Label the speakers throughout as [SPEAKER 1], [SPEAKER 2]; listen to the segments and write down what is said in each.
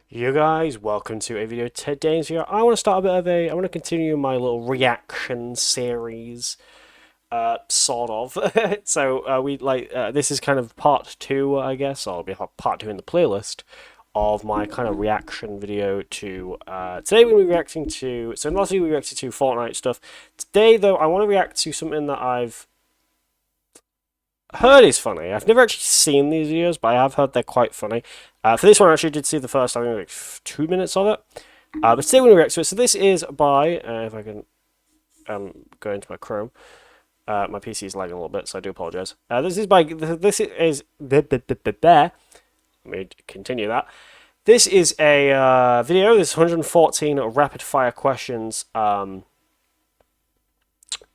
[SPEAKER 1] You guys, welcome to a video. Today's video, I want to start a bit of I want to continue my little reaction series, sort of. This is kind of part two, I guess, or it'll be part two in the playlist of my kind of reaction video to, today we're reacting to, so last week we reacted to Fortnite stuff. Today, though, I want to react to something that I've heard is funny. I've never actually seen these videos, but I have heard they're quite funny. For this one, I actually did see the first, I think, like 2 minutes of it. But today we're going to react to it. So this is by, if I can go into my Chrome. My PC is lagging a little bit, so I do apologize. This is let me continue that. This is a video. This is 114 rapid fire questions.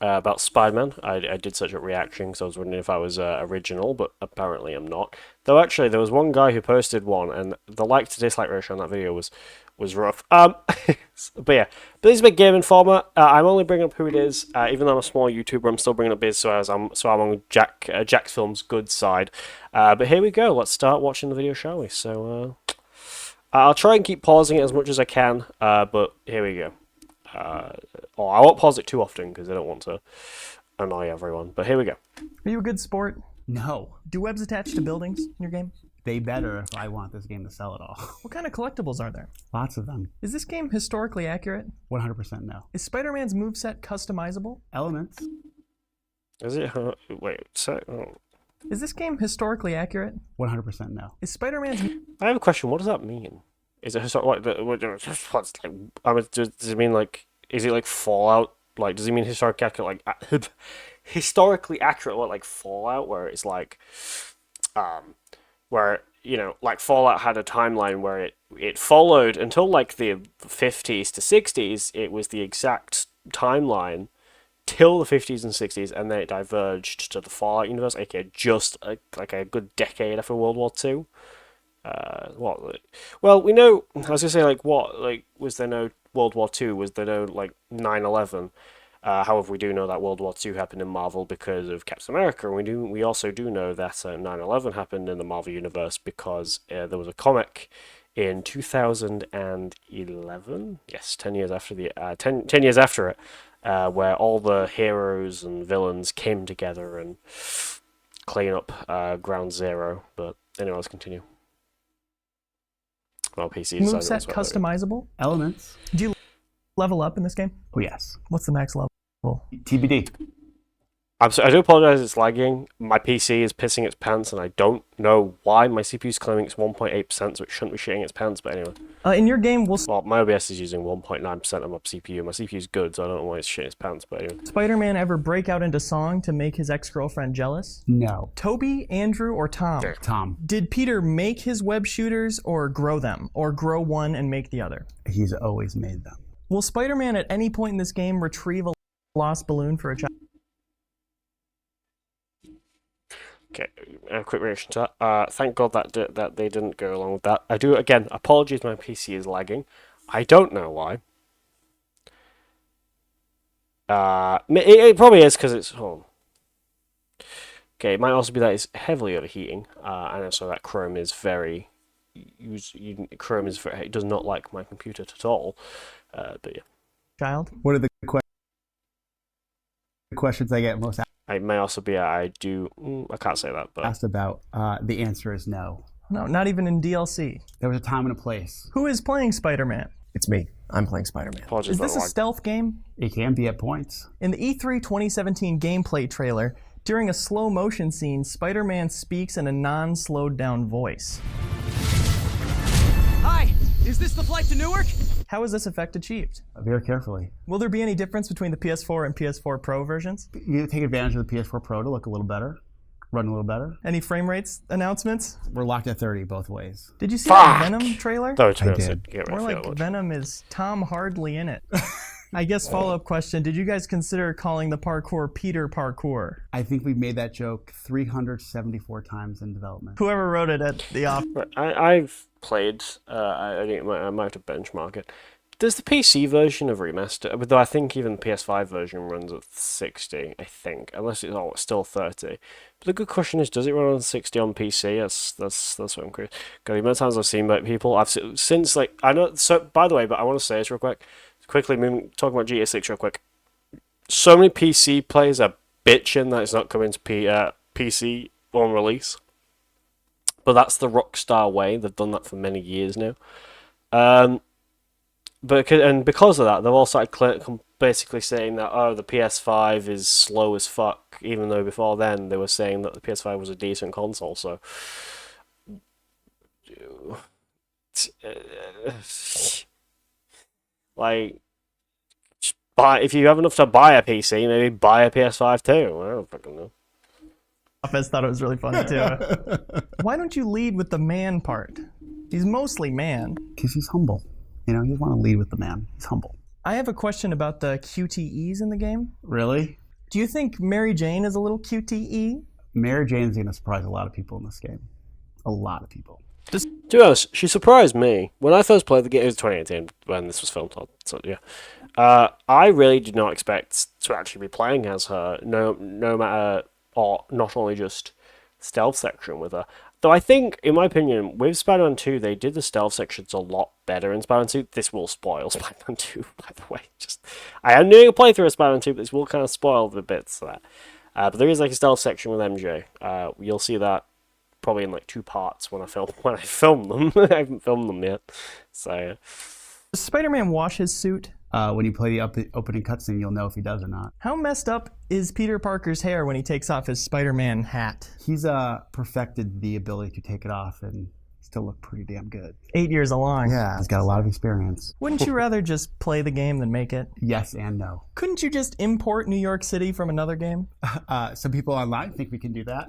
[SPEAKER 1] About Spider-Man. I did such a reaction because I was wondering if I was original, but apparently I'm not. Though actually, there was one guy who posted one, and the like to dislike ratio on that video was rough. But yeah, but this is a big Game Informer. I'm only bringing up who it is, even though I'm a small YouTuber. I'm still bringing up his, so I'm on Jack's Film's good side. But here we go. Let's start watching the video, shall we? So I'll try and keep pausing it as much as I can. But here we go. I won't pause it too often because I don't want to annoy everyone. But here we go.
[SPEAKER 2] Are you a good sport?
[SPEAKER 3] No.
[SPEAKER 2] Do webs attach to buildings in your game?
[SPEAKER 3] They better if I want this game to sell at all.
[SPEAKER 2] What kind of collectibles are there?
[SPEAKER 3] Lots of them.
[SPEAKER 2] Is this game historically accurate?
[SPEAKER 3] 100% no.
[SPEAKER 2] Is Spider-Man's moveset customizable?
[SPEAKER 3] Elements.
[SPEAKER 1] Is it? Wait. Oh.
[SPEAKER 2] Is this game historically accurate?
[SPEAKER 3] 100% no.
[SPEAKER 2] Is Spider-Man's...
[SPEAKER 1] I have a question. What does that mean? Is it what's like? I mean, does it mean like? Is it like Fallout? Like, does it mean historically accurate? Like, historically accurate? What, like Fallout, where it's like, where like Fallout had a timeline where it followed until like the 50s to 60s. It was the exact timeline till the 50s and 60s, and then it diverged to the Fallout universe, aka just like a good decade after World War II. Well, we know. I was gonna say, like, what, like, was there no World War II? Was there no like 9/11? However, we do know that World War II happened in Marvel because of Captain America, and we also do know that 9/11 happened in the Marvel universe because there was a comic in 2011. Yes, 10 years after the 10 years after it, where all the heroes and villains came together and clean up Ground Zero. But anyway, let's continue. Well, PC
[SPEAKER 2] moveset customizable?
[SPEAKER 3] Elements.
[SPEAKER 2] Do you level up in this game?
[SPEAKER 3] Oh, yes.
[SPEAKER 2] What's the max level?
[SPEAKER 3] TBD.
[SPEAKER 1] I do apologize, it's lagging. My PC is pissing its pants, and I don't know why. My CPU is claiming it's 1.8%, so it shouldn't be shitting its pants, but anyway.
[SPEAKER 2] In your game,
[SPEAKER 1] well, my OBS is using 1.9% of my CPU. My CPU is good, so I don't know why it's shitting its pants, but anyway.
[SPEAKER 2] Spider-Man ever break out into song to make his ex-girlfriend jealous?
[SPEAKER 3] No.
[SPEAKER 2] Toby, Andrew, or Tom?
[SPEAKER 1] Yeah.
[SPEAKER 3] Tom.
[SPEAKER 2] Did Peter make his web shooters or grow them? Or grow one and make the other?
[SPEAKER 3] He's always made them.
[SPEAKER 2] Will Spider-Man at any point in this game retrieve a lost balloon for a child?
[SPEAKER 1] Okay, a quick reaction to that. Thank God that they didn't go along with that. I do, again, apologies, my PC is lagging. I don't know why. It probably is because it's home. Okay, it might also be that it's heavily overheating, and also that Chrome is very... Chrome is very... It does not like my computer at all, but yeah.
[SPEAKER 2] Child?
[SPEAKER 3] What are the questions I get most
[SPEAKER 1] It may also be I can't say that, but
[SPEAKER 3] asked about? The answer is no.
[SPEAKER 2] No, not even in DLC.
[SPEAKER 3] There was a time and a place.
[SPEAKER 2] Who is playing Spider-Man?
[SPEAKER 4] It's me. I'm playing Spider-Man.
[SPEAKER 1] apologies
[SPEAKER 2] Is
[SPEAKER 1] about
[SPEAKER 2] this
[SPEAKER 1] the
[SPEAKER 2] a
[SPEAKER 1] lag.
[SPEAKER 2] stealth game?
[SPEAKER 3] It can be at points.
[SPEAKER 2] In the E3 2017 gameplay trailer, during a slow motion scene, Spider-Man speaks in a non-slowed down voice.
[SPEAKER 5] Hi, is this the flight to Newark?
[SPEAKER 2] How is this effect achieved?
[SPEAKER 3] Very carefully.
[SPEAKER 2] Will there be any difference between the PS4 and PS4 Pro versions?
[SPEAKER 3] You take advantage of the PS4 Pro to look a little better, run a little better.
[SPEAKER 2] Any frame rates announcements?
[SPEAKER 3] We're locked at 30 both ways.
[SPEAKER 2] Did you see that Venom trailer?
[SPEAKER 1] No, to be
[SPEAKER 3] I
[SPEAKER 1] honest,
[SPEAKER 3] did.
[SPEAKER 1] get rid
[SPEAKER 2] More
[SPEAKER 1] of
[SPEAKER 2] like
[SPEAKER 1] it.
[SPEAKER 2] Venom is Tom Hardly in it. I guess follow-up question, did you guys consider calling the parkour Peter Parkour?
[SPEAKER 3] I think we've made that joke 374 times in development.
[SPEAKER 2] Whoever wrote it at the office.
[SPEAKER 1] Right, I've played. I might have to benchmark it. there's the PC version of Remaster, but though I think even the PS5 version runs at 60, I think, unless it's still 30. But the good question is, does it run on 60 on PC? That's what I'm curious. God, the amount of times I've seen like people, since like I know. So by the way, but I want to say this real quickly, talking about GTA 6 real quick. So many PC players are bitching that it's not coming to PC on release, but that's the Rockstar way. They've done that for many years now. But because of that, they've all started basically saying that the PS5 is slow as fuck, even though before then they were saying that the PS5 was a decent console. So, like, if you have enough to buy a PC, maybe buy a PS5 too. I don't fucking know.
[SPEAKER 2] Office thought it was really funny too. Why don't you lead with the man part? He's mostly man.
[SPEAKER 3] Because he's humble. You know, you want to lead with the man. He's humble.
[SPEAKER 2] I have a question about the QTEs in the game.
[SPEAKER 3] Really?
[SPEAKER 2] Do you think Mary Jane is a little QTE?
[SPEAKER 3] Mary Jane's going to surprise a lot of people in this game. A lot of people.
[SPEAKER 1] To be honest, she surprised me. When I first played the game, it was 2018 when this was filmed. So yeah. I really did not expect to actually be playing as her, no matter, or not only just stealth section with her. Though I think, in my opinion, with Spider-Man 2, they did the stealth sections a lot better in Spider-Man 2. This will spoil Spider-Man 2, by the way. I am doing a playthrough of Spider-Man 2, but this will kind of spoil the bits of that. But there is like a stealth section with MJ. You'll see that probably in like 2 parts when I film them. I haven't filmed them yet. So
[SPEAKER 2] Does Spider-Man wash his suit?
[SPEAKER 3] When you play the opening cutscene, you'll know if he does or not.
[SPEAKER 2] How messed up is Peter Parker's hair when he takes off his Spider-Man hat?
[SPEAKER 3] He's perfected the ability to take it off and still look pretty damn good.
[SPEAKER 2] 8 years along.
[SPEAKER 3] Yeah, he's got a lot of experience.
[SPEAKER 2] Wouldn't you rather just play the game than make it?
[SPEAKER 3] Yes and no.
[SPEAKER 2] Couldn't you just import New York City from another game?
[SPEAKER 3] Some people online think we can do that.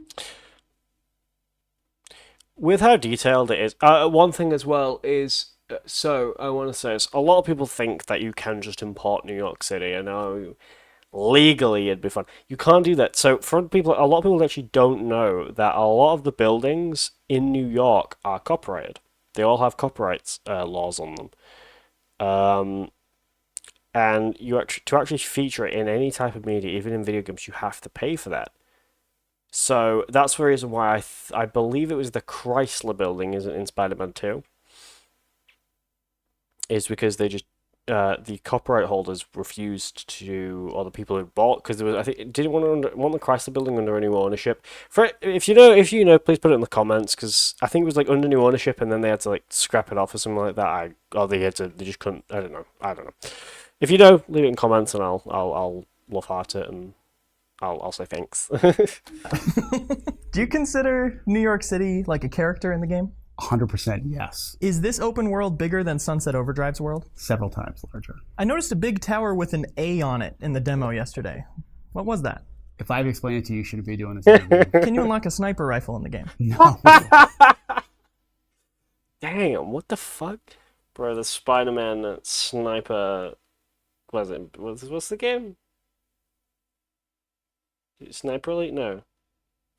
[SPEAKER 1] with how detailed it is, one thing as well is, so I want to say is, a lot of people think that you can just import New York City. I know legally it'd be fun. You can't do that. So for people, a lot of people actually don't know that a lot of the buildings in New York are copyrighted. They all have copyrights laws on them. And to actually feature it in any type of media, even in video games, you have to pay for that. So that's the reason why I believe it was the Chrysler building, isn't in Spider-Man 2. Is because they just the copyright holders refused to, or the people who bought, because there was, I think, didn't want the Chrysler building under new ownership. If you know, please put it in the comments, because I think it was like under new ownership, and then they had to like scrap it off or something like that. They just couldn't. I don't know. If you know, leave it in comments, and I'll love heart it, and I'll say thanks.
[SPEAKER 2] Do you consider New York City like a character in the game?
[SPEAKER 3] 100% yes.
[SPEAKER 2] Is this open world bigger than Sunset Overdrive's world?
[SPEAKER 3] Several times larger.
[SPEAKER 2] I noticed a big tower with an A on it in the demo yesterday. What was that?
[SPEAKER 3] If I've explained it to you, you shouldn't be doing this interview.
[SPEAKER 2] Can you unlock a sniper rifle in the game?
[SPEAKER 3] No.
[SPEAKER 1] Damn, what the fuck? Bro, the Spider-Man sniper... What is it? What's the game? Sniper Elite? No.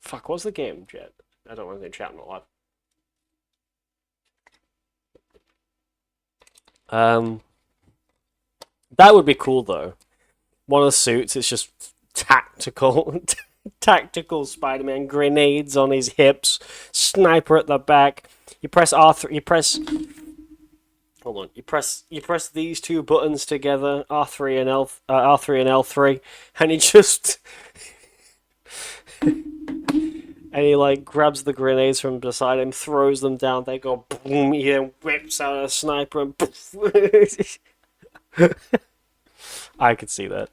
[SPEAKER 1] Fuck, what's the game, Jet? I don't want to chat not live. That would be cool though. One of the suits, it's just tactical Spider-Man, grenades on his hips, sniper at the back. You press R3. Hold on. You press these two buttons together, R3 and L3, and he just and he like grabs the grenades from beside him, throws them down. They go boom. He then whips out a sniper and poof. I could see that.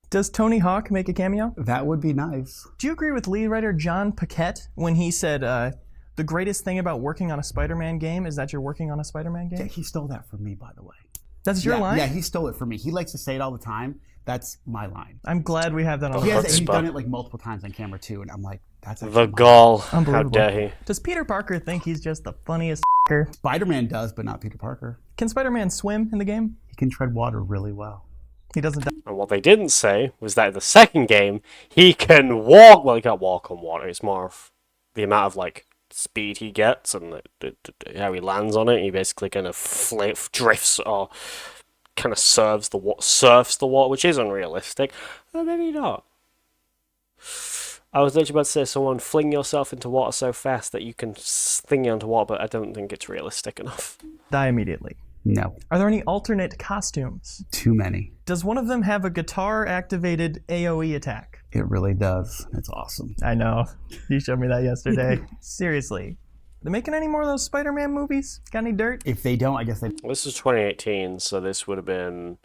[SPEAKER 2] Does Tony Hawk make a cameo?
[SPEAKER 3] That would be nice.
[SPEAKER 2] Do you agree with lead writer John Paquette when he said the greatest thing about working on a Spider-Man game is that you're working on a Spider-Man game?
[SPEAKER 3] Yeah, he stole that from me, by the way.
[SPEAKER 2] That's your line?
[SPEAKER 3] Yeah, he stole it from me. He likes to say it all the time. That's my line.
[SPEAKER 2] I'm glad we have that on.
[SPEAKER 3] He's done it like multiple times on camera too, and I'm like, that's
[SPEAKER 1] the gall. How
[SPEAKER 2] Unbelievable.
[SPEAKER 1] dare he?
[SPEAKER 2] Does Peter Parker think he's just the funniest
[SPEAKER 3] Spider-Man does, but not Peter Parker.
[SPEAKER 2] Can Spider-Man swim in the game?
[SPEAKER 3] He can tread water really well.
[SPEAKER 2] He doesn't die.
[SPEAKER 1] And what they didn't say was that in the second game, he can walk. Well, he can't walk on water. It's more of the amount of like speed he gets and how he lands on it. He basically kind of drifts or kind of surfs the water, which is unrealistic. But maybe not. I was literally about to say someone fling yourself into water so fast that you can sling you into water, but I don't think it's realistic enough.
[SPEAKER 2] Die immediately.
[SPEAKER 3] No.
[SPEAKER 2] Are there any alternate costumes?
[SPEAKER 3] Too many.
[SPEAKER 2] Does one of them have a guitar-activated AoE attack?
[SPEAKER 3] It really does. It's awesome.
[SPEAKER 2] I know. You showed me that yesterday. Seriously. Are they making any more of those Spider-Man movies? Got any dirt?
[SPEAKER 3] If they don't, I guess they...
[SPEAKER 1] This is 2018, so this would have been...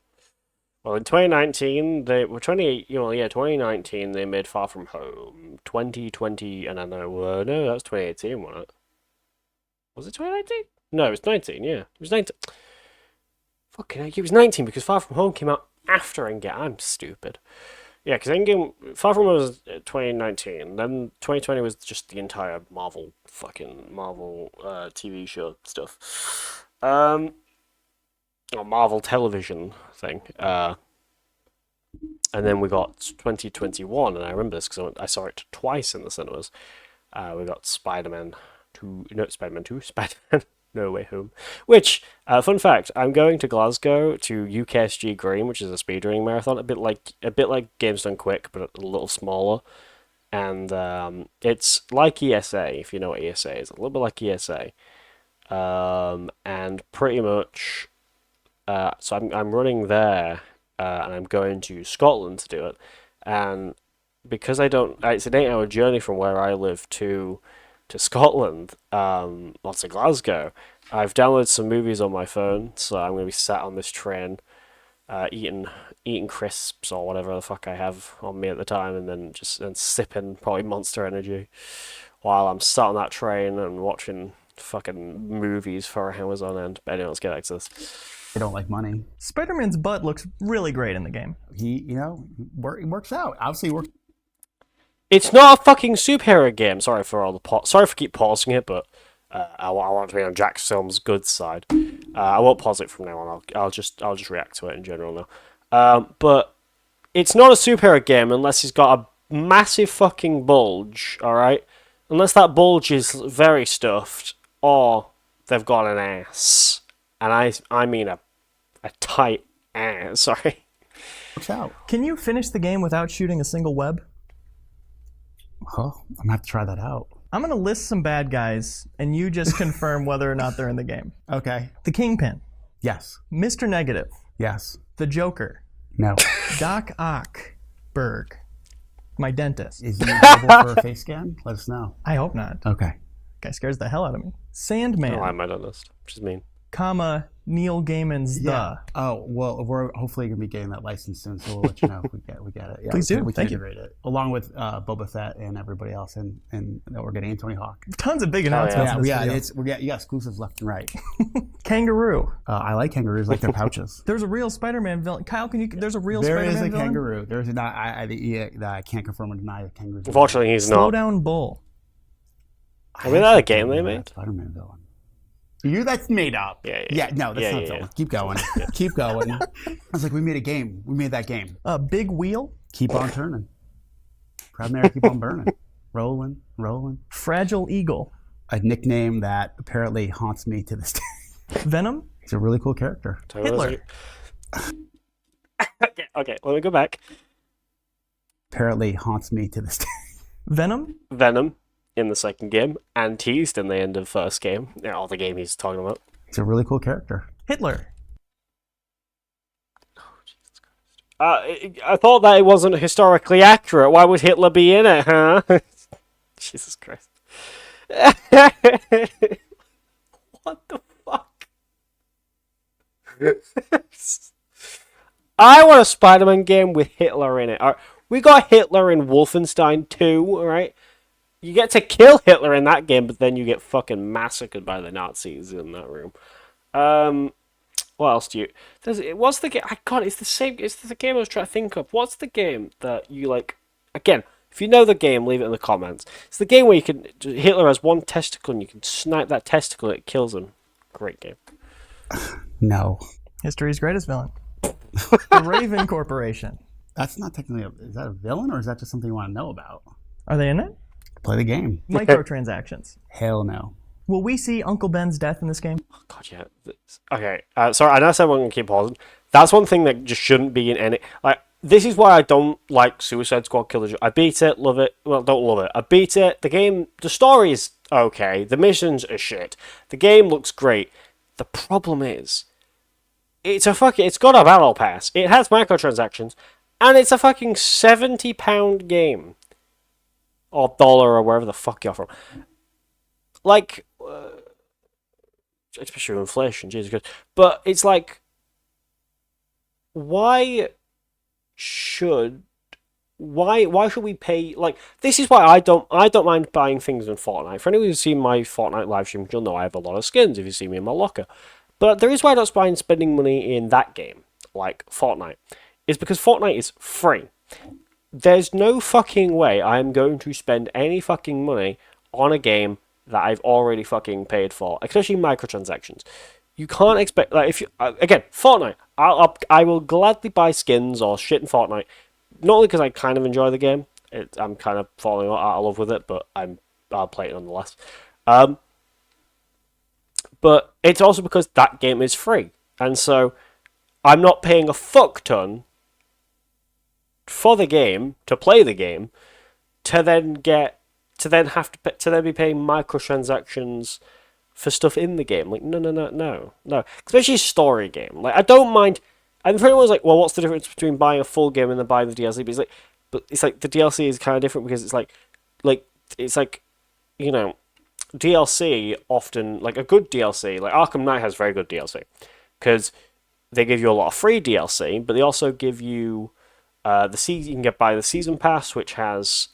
[SPEAKER 1] Well, in 2019, 2019 they made Far From Home. 2020, and I know, no, that was 2018, wasn't it? Was it 2019? No, it was 19, yeah. It was 19. Fucking heck, it was 19 because Far From Home came out after Endgame. I'm stupid. Yeah, because Endgame, Far From Home was 2019, then 2020 was just the entire Marvel TV show stuff. Or Marvel television thing. And then we got 2021, and I remember this because I saw it twice in the cinemas. We got Spider-Man 2, Spider-Man No Way Home. Which, fun fact, I'm going to Glasgow to UKSG Green, which is a speedrunning marathon, a bit like Games Done Quick, but a little smaller. And it's like ESA, if you know what ESA is, a little bit like ESA. And pretty much, so I'm running there, and I'm going to Scotland to do it. And because it's an 8-hour journey from where I live to Scotland, lots of Glasgow. I've downloaded some movies on my phone, so I'm going to be sat on this train, eating crisps or whatever the fuck I have on me at the time, and then sipping probably Monster Energy while I'm sat on that train and watching fucking movies for hours on end. But anyway, let's get back to this.
[SPEAKER 3] They don't like money.
[SPEAKER 2] Spider-Man's butt looks really great in the game.
[SPEAKER 3] He works out. Obviously, works.
[SPEAKER 1] It's not a fucking superhero game. Sorry for all the sorry for keep pausing it, but I want to be on Jack's Film's good side. I won't pause it from now on. I'll just react to it in general now. But it's not a superhero game unless he's got a massive fucking bulge. All right, unless that bulge is very stuffed or they've got an ass, and I mean a tight ass. Sorry.
[SPEAKER 3] Works out.
[SPEAKER 2] Can you finish the game without shooting a single web?
[SPEAKER 3] Huh? I'm gonna have to try that out.
[SPEAKER 2] I'm going to list some bad guys, and you just confirm whether or not they're in the game.
[SPEAKER 3] Okay.
[SPEAKER 2] The Kingpin.
[SPEAKER 3] Yes.
[SPEAKER 2] Mr. Negative.
[SPEAKER 3] Yes.
[SPEAKER 2] The Joker.
[SPEAKER 3] No.
[SPEAKER 2] Doc Ockberg. My dentist.
[SPEAKER 3] Is he available for a face scan? Let us know.
[SPEAKER 2] I hope not.
[SPEAKER 3] Okay.
[SPEAKER 2] Guy scares the hell out of me. Sandman.
[SPEAKER 1] Oh, I'm my dentist, which is mean.
[SPEAKER 2] Neil Gaiman's The.
[SPEAKER 3] Oh, well, we're hopefully going to be getting that license soon, so we'll let you know if we get it. Yeah,
[SPEAKER 2] Please do.
[SPEAKER 3] We can
[SPEAKER 2] Thank you.
[SPEAKER 3] integrate it, along with Boba Fett and everybody else, and we're getting Anthony Hawk.
[SPEAKER 2] Tons of big announcements. in this video.
[SPEAKER 3] You got exclusives left and right.
[SPEAKER 2] Kangaroo.
[SPEAKER 3] I like kangaroos, like their pouches.
[SPEAKER 2] There's a real Spider-Man villain. Kyle, there's a real
[SPEAKER 3] There
[SPEAKER 2] Spider-Man
[SPEAKER 3] is a
[SPEAKER 2] villain?
[SPEAKER 3] kangaroo. There's not. I can't confirm or deny that kangaroos.
[SPEAKER 1] Unfortunately, he's
[SPEAKER 2] Slow
[SPEAKER 1] not.
[SPEAKER 2] Down Bull.
[SPEAKER 1] I mean, that a game they made?
[SPEAKER 3] Spider-Man villain. That's made up.
[SPEAKER 1] Yeah.
[SPEAKER 3] No, that's not villain. Keep going. Keep going. I was like, we made a game. We made that game.
[SPEAKER 2] Big Wheel.
[SPEAKER 3] Keep on turning. Proud Mary, keep on burning. Rolling.
[SPEAKER 2] Fragile Eagle.
[SPEAKER 3] A nickname that apparently haunts me to this day.
[SPEAKER 2] Venom.
[SPEAKER 3] He's a really cool character.
[SPEAKER 2] Hitler.
[SPEAKER 1] Okay, let me go back.
[SPEAKER 3] Apparently haunts me to this day.
[SPEAKER 2] Venom.
[SPEAKER 1] In the second game, and teased in the end of first game. Yeah, all the game he's talking about.
[SPEAKER 3] He's a really cool character.
[SPEAKER 2] Hitler.
[SPEAKER 1] I thought that it wasn't historically accurate. Why would Hitler be in it, huh? Jesus Christ. What the fuck? I want a Spider-Man game with Hitler in it. We got Hitler in Wolfenstein 2, alright? You get to kill Hitler in that game, but then you get fucking massacred by the Nazis in that room. What else do you... What's the game... it's the same... It's the game I was trying to think of. What's the game that you, like... Again, if you know the game, leave it in the comments. It's the game where you can... Hitler has one testicle, and you can snipe that testicle, and it kills him. Great game.
[SPEAKER 3] No.
[SPEAKER 2] History's greatest villain. The Raven Corporation.
[SPEAKER 3] That's not technically... Is that a villain, or is that just something you want to know about?
[SPEAKER 2] Are they in it?
[SPEAKER 3] Play the game.
[SPEAKER 2] Microtransactions.
[SPEAKER 3] Hell no.
[SPEAKER 2] Will we see Uncle Ben's death in this game?
[SPEAKER 1] God, yeah. Okay. Sorry, I know I said we're going to keep pausing. That's one thing that just shouldn't be in any... Like, this is why I don't like Suicide Squad Killer. I beat it, love it. Well, don't love it. I beat it. The game... The story is okay. The missions are shit. The game looks great. The problem is... It's got a battle pass. It has microtransactions. And it's a fucking £70 game. Or dollar or wherever the fuck you're from. Like... especially with inflation, Jesus Christ. But it's like... Why should we pay? Like, this is why I don't mind buying things in Fortnite. For anyone who's seen my Fortnite live stream, you'll know I have a lot of skins if you see me in my locker. But the reason why I don't mind spending money in that game, like Fortnite, is because Fortnite is free. There's no fucking way I am going to spend any fucking money on a game that I've already fucking paid for, especially microtransactions. You can't expect, like, if you, again, Fortnite, I will gladly buy skins or shit in Fortnite, not only because I kind of enjoy the game, I'm kind of falling out of love with it, but I'll play it nonetheless. But it's also because that game is free, and so I'm not paying a fuck ton for the game, to play the game, to then be paying microtransactions for stuff in the game. Like, no. Especially a story game. Like, I don't mind... And for anyone's like, well, what's the difference between buying a full game and then buying the DLC? But it's like the DLC is kind of different because it's like, you know, DLC often, like a good DLC, like Arkham Knight has very good DLC. Because they give you a lot of free DLC, but they also give you you can buy the season pass, which has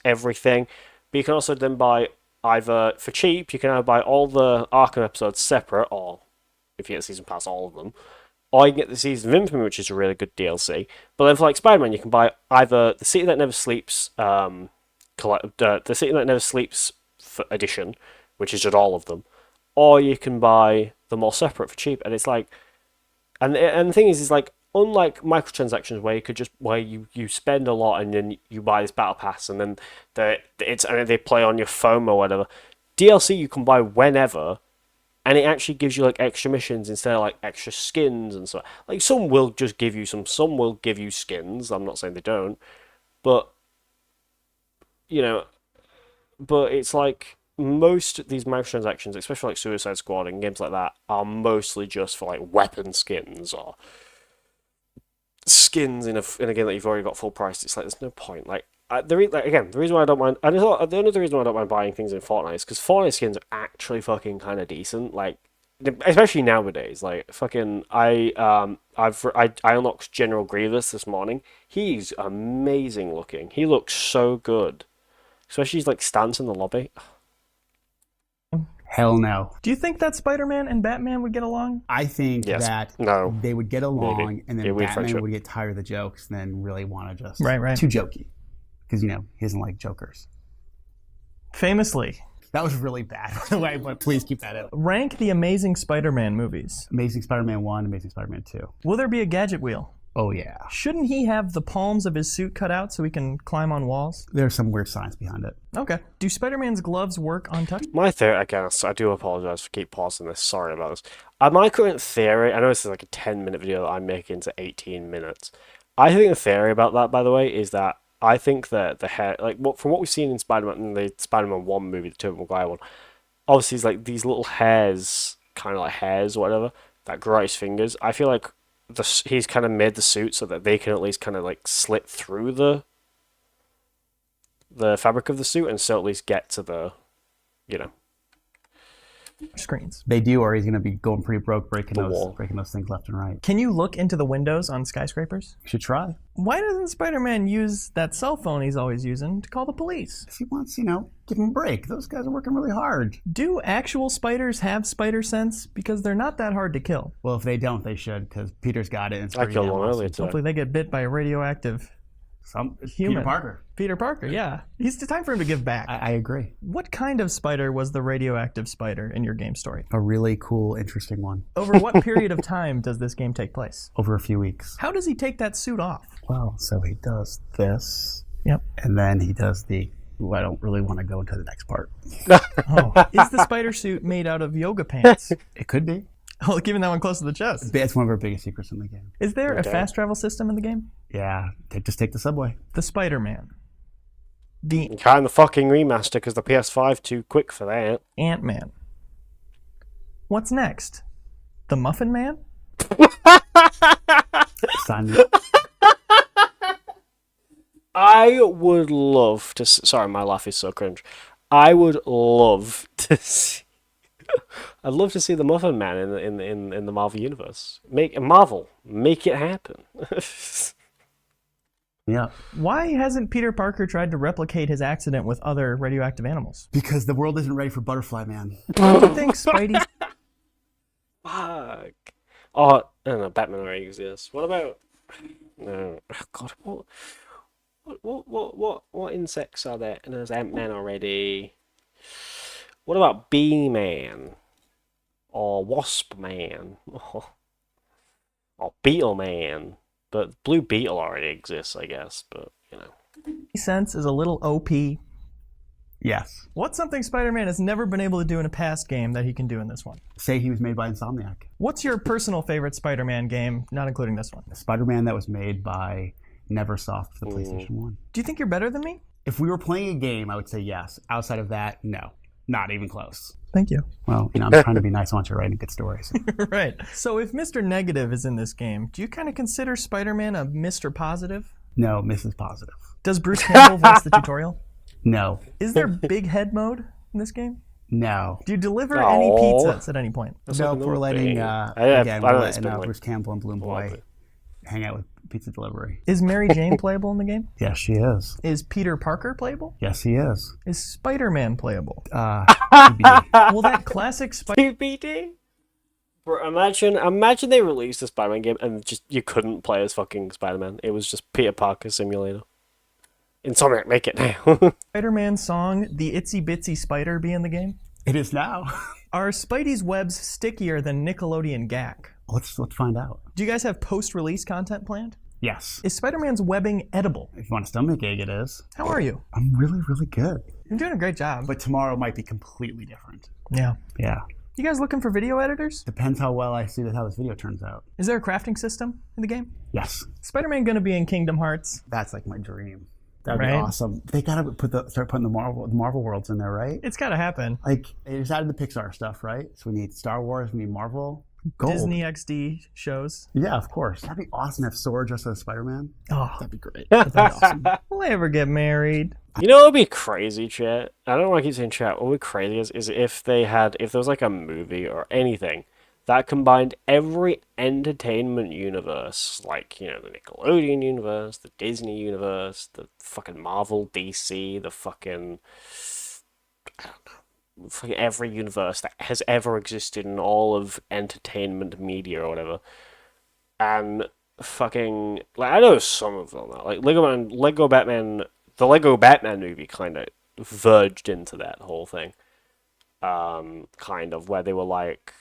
[SPEAKER 1] everything. But you can also then buy either for cheap, you can either buy all the Arkham episodes separate, or if you get the season pass, all of them, or you can get the Season of Infamy, which is a really good DLC. But then for like Spider-Man, you can buy either the City That Never Sleeps, the City That Never Sleeps edition, which is just all of them, or you can buy them all separate for cheap. And it's like, and the thing is like, unlike microtransactions where you spend a lot and then you buy this battle pass and then they play on your phone or whatever. DLC you can buy whenever, and it actually gives you like extra missions instead of like extra skins and so. Like, some will just give you some will give you skins. I'm not saying they don't, but you know, but it's like most of these microtransactions, especially like Suicide Squad and games like that, are mostly just for like weapon skins or skins in a game that you've already got full price. It's like there's no point. Like, the reason why I don't mind, and the reason why I don't mind buying things in Fortnite is because Fortnite skins are actually fucking kind of decent. Like, especially nowadays. Like, fucking I unlocked General Grievous this morning. He's amazing looking. He looks so good, especially his like stance in the lobby.
[SPEAKER 3] Hell no.
[SPEAKER 2] Do you think that Spider-Man and Batman would get along?
[SPEAKER 3] I think that they would get along, and then Batman would get tired of the jokes and then really want to just...
[SPEAKER 2] Right.
[SPEAKER 3] Too jokey. Because, you know, he doesn't like jokers.
[SPEAKER 2] Famously.
[SPEAKER 3] That was really bad, by the way, but please keep that in.
[SPEAKER 2] Rank the Amazing Spider-Man movies.
[SPEAKER 3] Amazing Spider-Man 1, Amazing Spider-Man 2.
[SPEAKER 2] Will there be a gadget wheel?
[SPEAKER 3] Oh, yeah.
[SPEAKER 2] Shouldn't he have the palms of his suit cut out so he can climb on walls?
[SPEAKER 3] There's some weird science behind it.
[SPEAKER 2] Okay. Do Spider-Man's gloves work untouched?
[SPEAKER 1] My theory, again, I do apologize for keep pausing this. Sorry about this. My current theory, I know this is like a 10-minute video that I'm making into 18 minutes. I think the theory about that, by the way, is that I think that the hair, like from what we've seen in Spider-Man, in the Spider-Man 1 movie, the Tobey Maguire one, obviously it's like these little hairs, kind of like hairs or whatever, that grow out his fingers. I feel like he's kind of made the suit so that they can at least kind of like slit through the fabric of the suit and so at least get to the, you know,
[SPEAKER 2] screens.
[SPEAKER 3] They do, or he's going to be going pretty broke, breaking those things left and right.
[SPEAKER 2] Can you look into the windows on skyscrapers?
[SPEAKER 3] You should try.
[SPEAKER 2] Why doesn't Spider-Man use that cell phone he's always using to call the police?
[SPEAKER 3] If he wants, you know, give him a break. Those guys are working really hard.
[SPEAKER 2] Do actual spiders have spider sense? Because they're not that hard to kill.
[SPEAKER 3] Well, if they don't, they should, because Peter's got it. And
[SPEAKER 1] I killed one earlier today.
[SPEAKER 2] Hopefully they get bit by a radioactive human. Peter Parker, yeah. It's time for him to give back.
[SPEAKER 3] I agree.
[SPEAKER 2] What kind of spider was the radioactive spider in your game story?
[SPEAKER 3] A really cool, interesting one.
[SPEAKER 2] Over what period of time does this game take place?
[SPEAKER 3] Over a few weeks.
[SPEAKER 2] How does he take that suit off?
[SPEAKER 3] Well, so he does this.
[SPEAKER 2] Yep.
[SPEAKER 3] And then he does the I don't really want to go into the next part.
[SPEAKER 2] Oh. Is the spider suit made out of yoga pants?
[SPEAKER 3] It could be.
[SPEAKER 2] Oh, giving that one close to the chest.
[SPEAKER 3] It's one of our biggest secrets in the game.
[SPEAKER 2] Is there a fast travel system in the game?
[SPEAKER 3] Yeah, just take the subway.
[SPEAKER 2] The Spider-Man. The
[SPEAKER 1] kind of fucking remaster because the PS5 too quick for that.
[SPEAKER 2] Ant-Man. What's next? The Muffin Man?
[SPEAKER 3] Sign
[SPEAKER 1] I would love to. Sorry, my laugh is so cringe. I would love to see. I'd love to see the Muffin Man in the Marvel universe. Make it happen.
[SPEAKER 3] Yeah.
[SPEAKER 2] Why hasn't Peter Parker tried to replicate his accident with other radioactive animals?
[SPEAKER 3] Because the world isn't ready for Butterfly Man.
[SPEAKER 2] Do you think Spidey...
[SPEAKER 1] Fuck. Oh, I don't know. Batman already exists. What about? No. Oh, God. What insects are there? And there's Ant-Man already. What about Bee-Man? Or Wasp-Man? Or Beetle-Man? But Blue Beetle already exists, I guess. But, you know.
[SPEAKER 2] Sense is a little OP.
[SPEAKER 3] Yes.
[SPEAKER 2] What's something Spider-Man has never been able to do in a past game that he can do in this one?
[SPEAKER 3] Say he was made by Insomniac.
[SPEAKER 2] What's your personal favorite Spider-Man game, not including this one?
[SPEAKER 3] The Spider-Man that was made by Neversoft for the PlayStation 1.
[SPEAKER 2] Do you think you're better than me?
[SPEAKER 3] If we were playing a game, I would say yes. Outside of that, no. Not even close.
[SPEAKER 2] Thank you.
[SPEAKER 3] Well, I'm trying to be nice. I want you writing good stories.
[SPEAKER 2] Right. So if Mr. Negative is in this game, do you kind of consider Spider-Man a Mr. Positive?
[SPEAKER 3] No, Mrs. Positive.
[SPEAKER 2] Does Bruce Campbell voice the tutorial?
[SPEAKER 3] No.
[SPEAKER 2] Is there big head mode in this game?
[SPEAKER 3] No.
[SPEAKER 2] Do you deliver any pizzas at any point?
[SPEAKER 3] No, we're letting, Bruce Campbell and Bloom Boy hang out with pizza delivery.
[SPEAKER 2] Is Mary Jane playable in the game?
[SPEAKER 3] Yes, she is.
[SPEAKER 2] Is Peter Parker playable?
[SPEAKER 3] Yes, he is.
[SPEAKER 2] Is Spider-Man playable?
[SPEAKER 3] TBD.
[SPEAKER 2] Well, that classic Spider...
[SPEAKER 1] TBD? Bro, imagine they released a Spider-Man game and just you couldn't play as fucking Spider-Man. It was just Peter Parker Simulator. Insomniac, make it now.
[SPEAKER 2] Spider-Man song, The Itsy Bitsy Spider, be in the game?
[SPEAKER 3] It is now.
[SPEAKER 2] Are Spidey's webs stickier than Nickelodeon GAC?
[SPEAKER 3] Let's find out.
[SPEAKER 2] Do you guys have post-release content planned?
[SPEAKER 3] Yes.
[SPEAKER 2] Is Spider-Man's webbing edible?
[SPEAKER 3] If you want a stomach ache, it is.
[SPEAKER 2] How are you?
[SPEAKER 3] I'm really, really good.
[SPEAKER 2] You're doing a great job.
[SPEAKER 3] But tomorrow might be completely different.
[SPEAKER 2] Yeah.
[SPEAKER 3] Yeah.
[SPEAKER 2] You guys looking for video editors?
[SPEAKER 3] Depends how well I see how this video turns out.
[SPEAKER 2] Is there a crafting system in the game?
[SPEAKER 3] Yes.
[SPEAKER 2] Spider-Man gonna be in Kingdom Hearts?
[SPEAKER 3] That's like my dream. That'd be awesome. They gotta start putting the Marvel worlds in there, right?
[SPEAKER 2] It's gotta happen.
[SPEAKER 3] Like they just added the Pixar stuff, right? So we need Star Wars, we need Marvel. Gold.
[SPEAKER 2] Disney XD shows.
[SPEAKER 3] Yeah, of course. That'd be awesome to have Sora dressed as Spider-Man.
[SPEAKER 2] Oh,
[SPEAKER 3] that'd be great. That'd be awesome.
[SPEAKER 2] Will they ever get married?
[SPEAKER 1] You know what would be crazy, chat? I don't know why I keep saying chat. What would be crazy is if there was like a movie or anything that combined every entertainment universe, like, the Nickelodeon universe, the Disney universe, the fucking Marvel, DC, the fucking, I don't know, fucking every universe that has ever existed in all of entertainment media or whatever. And fucking, like, I know some of them now. Like, Lego Batman, the Lego Batman movie kind of verged into that whole thing. Kind of, where they were like,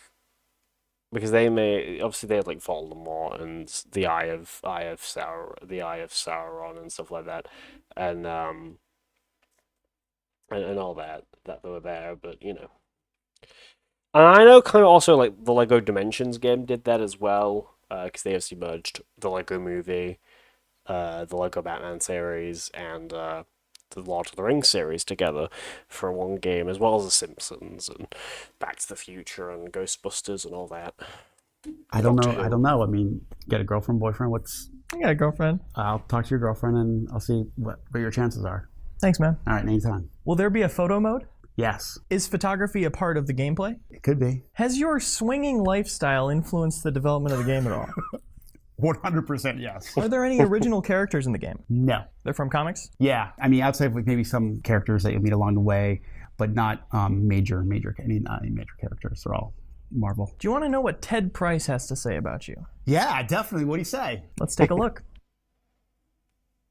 [SPEAKER 1] because they had like Voldemort and the Eye of Sauron and stuff like that, and all that they were there, but and I know kind of also like the Lego Dimensions game did that as well, because they obviously merged the Lego movie, the Lego Batman series, and the Lord of the Rings series together for one game, as well as The Simpsons and Back to the Future and Ghostbusters and all that.
[SPEAKER 3] I don't know. I mean, get a girlfriend, boyfriend?
[SPEAKER 2] I got a girlfriend.
[SPEAKER 3] I'll talk to your girlfriend and I'll see what your chances are.
[SPEAKER 2] Thanks, man.
[SPEAKER 3] All right, anytime.
[SPEAKER 2] Will there be a photo mode?
[SPEAKER 3] Yes.
[SPEAKER 2] Is photography a part of the gameplay?
[SPEAKER 3] It could be.
[SPEAKER 2] Has your swinging lifestyle influenced the development of the game at all?
[SPEAKER 3] 100% yes.
[SPEAKER 2] Are there any original characters in the game?
[SPEAKER 3] No.
[SPEAKER 2] They're from comics?
[SPEAKER 3] Yeah. I mean, outside of like maybe some characters that you'll meet along the way, but not major characters. They're all Marvel.
[SPEAKER 2] Do you want to know what Ted Price has to say about you?
[SPEAKER 3] Yeah, definitely. What do you say?
[SPEAKER 2] Let's take a look.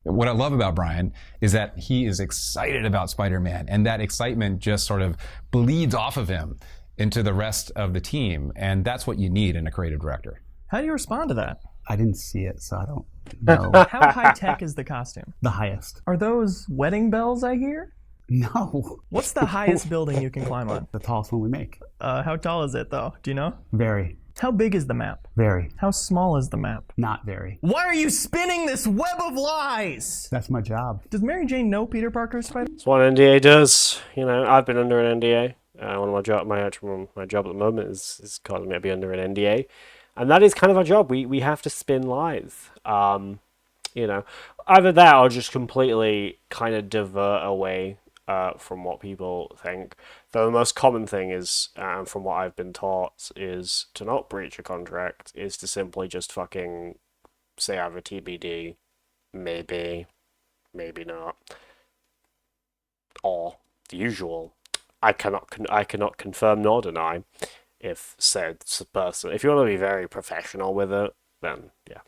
[SPEAKER 6] What I love about Brian is that he is excited about Spider-Man, and that excitement just sort of bleeds off of him into the rest of the team, and that's what you need in a creative director.
[SPEAKER 2] How do you respond to that?
[SPEAKER 3] I didn't see it, so I don't know.
[SPEAKER 2] How high-tech is the costume?
[SPEAKER 3] The highest.
[SPEAKER 2] Are those wedding bells I hear?
[SPEAKER 3] No.
[SPEAKER 2] What's the highest building you can climb on?
[SPEAKER 3] The tallest one we make.
[SPEAKER 2] How tall is it, though? Do you know?
[SPEAKER 3] Very.
[SPEAKER 2] How big is the map?
[SPEAKER 3] Very.
[SPEAKER 2] How small is the map?
[SPEAKER 3] Not very.
[SPEAKER 2] Why are you spinning this web of lies?
[SPEAKER 3] That's my job.
[SPEAKER 2] Does Mary Jane know Peter Parker's Spider?
[SPEAKER 1] That's what an NDA does. You know, I've been under an NDA. One of my job at the moment is causing me to be under an NDA, and that is kind of our job. We have to spin lies. You know, either that or just completely kind of divert away from what people think. Though the most common thing is, from what I've been taught, is to not breach a contract, is to simply just fucking say I have a TBD, maybe, maybe not, or the usual. I cannot confirm nor deny if said person. If you want to be very professional with it, then yeah.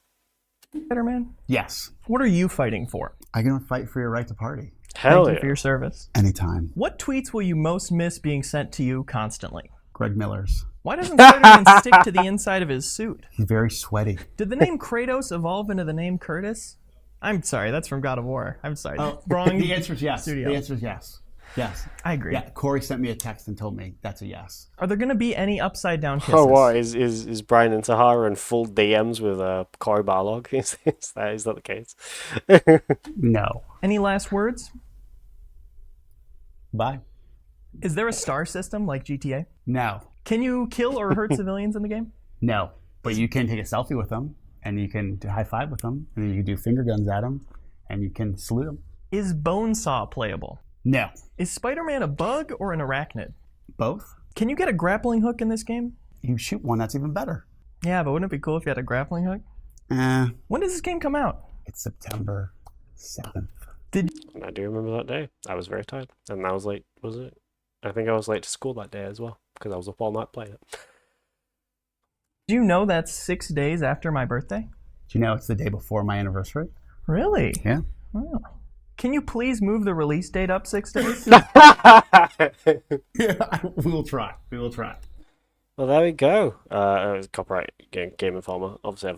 [SPEAKER 2] Spider-Man?
[SPEAKER 3] Yes.
[SPEAKER 2] What are you fighting for?
[SPEAKER 3] I'm going to fight for your right to party.
[SPEAKER 1] Hell
[SPEAKER 2] Thank you
[SPEAKER 1] yeah.
[SPEAKER 2] for your service.
[SPEAKER 3] Anytime.
[SPEAKER 2] What tweets will you most miss being sent to you constantly?
[SPEAKER 3] Greg Miller's.
[SPEAKER 2] Why doesn't Spider-Man stick to the inside of his suit?
[SPEAKER 3] He's very sweaty.
[SPEAKER 2] Did the name Kratos evolve into the name Curtis? I'm sorry, that's from God of War. I'm sorry. Wrong.
[SPEAKER 3] The answer is yes.
[SPEAKER 2] studio.
[SPEAKER 3] The answer is yes. Yes.
[SPEAKER 2] I agree.
[SPEAKER 3] Yeah, Corey sent me a text and told me that's a yes.
[SPEAKER 2] Are there going to be any upside down kisses?
[SPEAKER 1] Oh, what is Brian and Sahara in full DMs with Cory Barlog? Is that the case?
[SPEAKER 3] No.
[SPEAKER 2] Any last words?
[SPEAKER 3] Bye.
[SPEAKER 2] Is there a star system like GTA?
[SPEAKER 3] No.
[SPEAKER 2] Can you kill or hurt civilians in the game?
[SPEAKER 3] No. But you can take a selfie with them, and you can high five with them, and you can do finger guns at them, and you can salute them.
[SPEAKER 2] Is Bonesaw playable?
[SPEAKER 3] No.
[SPEAKER 2] Is Spider-Man a bug or an arachnid?
[SPEAKER 3] Both?
[SPEAKER 2] Can you get a grappling hook in this game?
[SPEAKER 3] You shoot one, that's even better.
[SPEAKER 2] Yeah, but wouldn't it be cool if you had a grappling hook? When does this game come out?
[SPEAKER 3] It's September 7th.
[SPEAKER 1] I do remember that day. I was very tired, and I was late. Was it? I think I was late to school that day as well because I was up all night playing it.
[SPEAKER 2] Do you know that's 6 days after my birthday?
[SPEAKER 3] Do you know it's the day before my anniversary?
[SPEAKER 2] Really?
[SPEAKER 3] Yeah.
[SPEAKER 2] Oh. Can you please move the release date up 6 days?
[SPEAKER 3] Yeah, we will try. We will try.
[SPEAKER 1] Well, there we go. Copyright Game Informer. Obviously,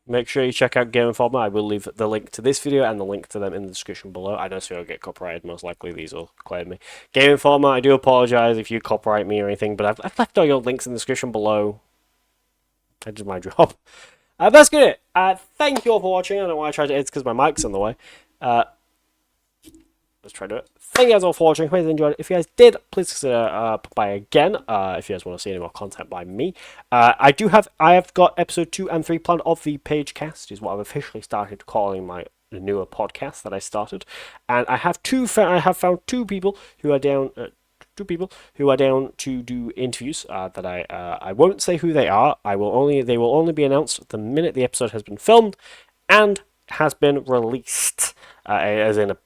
[SPEAKER 1] make sure you check out Game Informer. I will leave the link to this video and the link to them in the description below. I know so I'll get copyrighted. Most likely, these will claim me. Game Informer. I do apologize if you copyright me or anything, but I've left all your links in the description below. I did my job. That's good. Thank you all for watching. I don't know why I tried to edit because my mic's in the way. Let's try to do it. Thank you guys all for watching. Hope you enjoyed it. If you guys did, please consider by again. If you guys want to see any more content by me, I have got episode 2 and 3 planned of the Page Cast, is what I've officially started calling my newer podcast that I started, and I have found two people who are down. To do interviews that I won't say who they are. They will only be announced the minute the episode has been filmed and has been released, as in a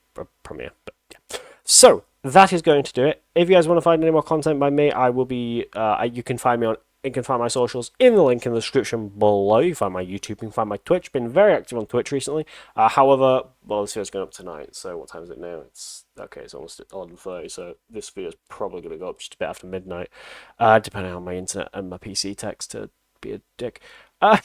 [SPEAKER 1] premiere. But yeah. So that is going to do it. If you guys want to find any more content by me, I will be. You can find my socials in the link in the description below. You can find my YouTube, you can find my Twitch. Been very active on Twitch recently. However, well, this video's going up tonight, so what time is it now? It's almost 11:30, so this video's probably going to go up just a bit after midnight, depending on my internet and my PC text to be a dick. I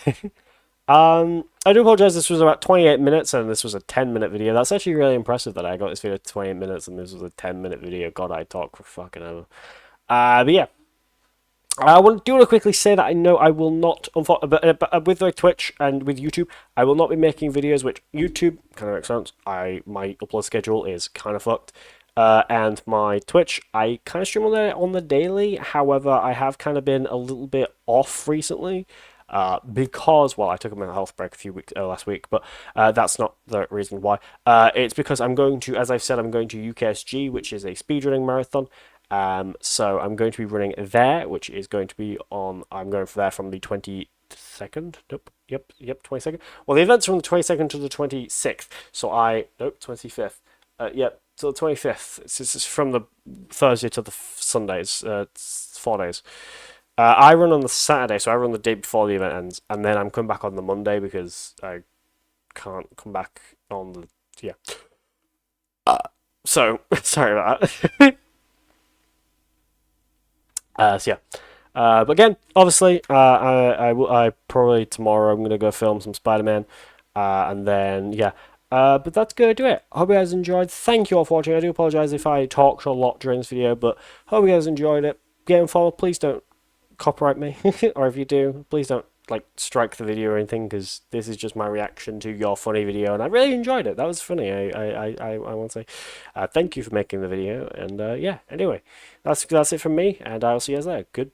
[SPEAKER 1] do apologize, this was about 28 minutes and this was a 10-minute video. That's actually really impressive that I got this video to 28 minutes and this was a 10-minute video. God, I talk for fucking ever. But yeah. I want to quickly say that I know I will not, but with like Twitch and with YouTube, I will not be making videos, which YouTube kind of makes sense. My upload schedule is kind of fucked. And my Twitch, I kind of stream on the daily. However, I have kind of been a little bit off recently. Because, well, I took a mental health break last week, but that's not the reason why. It's because I'm going to, as I've said, I'm going to UKSG, which is a speedrunning marathon. So I'm going to be running there, which is going to be on, I'm going for there from the 22nd. Nope. Yep, 22nd. Well, the event's from the 22nd to the 26th. So 25th. Yep, to the 25th. It's from the Thursday to the Sundays. It's 4 days. I run on the Saturday, so I run the day before the event ends, and then I'm coming back on the Monday because I can't come back on the, yeah. So, sorry about that. So yeah. But again, obviously, I probably tomorrow I'm going to go film some Spider-Man, and then, yeah. But that's going to do it. Hope you guys enjoyed. Thank you all for watching. I do apologise if I talked a lot during this video, but hope you guys enjoyed it. Getting forward, please don't copyright me, or if you do, please don't strike the video or anything, because this is just my reaction to your funny video, and I really enjoyed it. That was funny. I want to say thank you for making the video, and yeah. Anyway, that's it from me, and I'll see you guys later. Good.